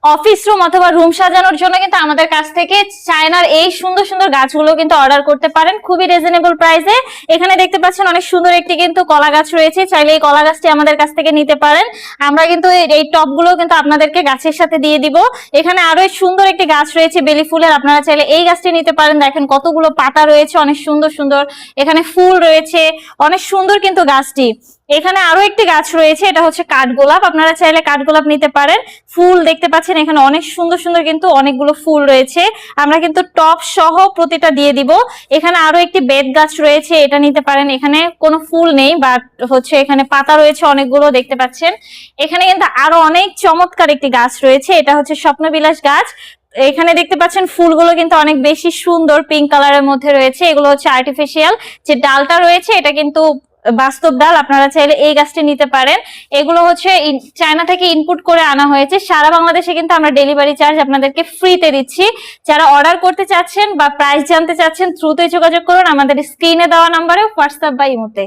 Office room অথবা room সাজানোর জন্য কিন্তু আমাদের কাছ থেকে চায়নার এই সুন্দর সুন্দর গাছগুলো কিন্তু অর্ডার করতে পারেন খুবই রিজনেবল প্রাইসে। এখানে দেখতে পাচ্ছেন অনেক সুন্দর একটি কিন্তু কলা গাছ রয়েছে, চাইলে এই কলা গাছটি আমাদের কাছ থেকে নিতে পারেন। আমরা কিন্তু এই টবগুলো কিন্তু আপনাদেরকে গাছের সাথে দিয়ে দিব। এখানে আরো সুন্দর একটি গাছ রয়েছে বেলি ফুলের, আপনারা চাইলে এই গাছটি নিতে পারেন। দেখেন কতগুলো পাতা রয়েছে, অনেক সুন্দর সুন্দর এখানে ফুল রয়েছে, অনেক সুন্দর কিন্তু গাছটি। এখানে আরো একটি গাছ রয়েছে, এটা হচ্ছে কাঠগোলাপ, আপনারা চাইলে কাঠগোলাপ নিতে পারেন। ফুল দেখতে পাচ্ছেন এখানে অনেক সুন্দর সুন্দর কিন্তু অনেকগুলো ফুল রয়েছে, আমরা কিন্তু টপ সহ প্রতিটা দিয়ে দিব। এখানে আরো একটি বেত গাছ রয়েছে, এটা নিতে পারেন। এখানে কোনো ফুল নেই বাট হচ্ছে এখানে পাতা রয়েছে অনেকগুলো দেখতে পাচ্ছেন। এখানে কিন্তু আরো অনেক চমৎকার একটি গাছ রয়েছে, এটা হচ্ছে স্বপ্নবিলাস গাছ। এখানে দেখতে পাচ্ছেন ফুলগুলো কিন্তু অনেক বেশি সুন্দর, পিঙ্ক কালারের মধ্যে রয়েছে। এগুলো হচ্ছে আর্টিফিশিয়াল, যে ডালটা রয়েছে এটা কিন্তু বাস্তব ডাল, আপনারা চাইলে এই গাছটি নিতে পারেন। এগুলো হচ্ছে চায়না থেকে ইনপুট করে আনা হয়েছে, সারা বাংলাদেশে কিন্তু আমরা ডেলিভারি চার্জ আপনাদেরকে ফ্রিতে দিচ্ছি। যারা অর্ডার করতে চাচ্ছেন বা প্রাইস জানতে চাচ্ছেন দ্রুতই যোগাযোগ করুন আমাদের স্ক্রিনে দেওয়া নাম্বারে, হোয়াটসঅ্যাপ বা ইমোতে।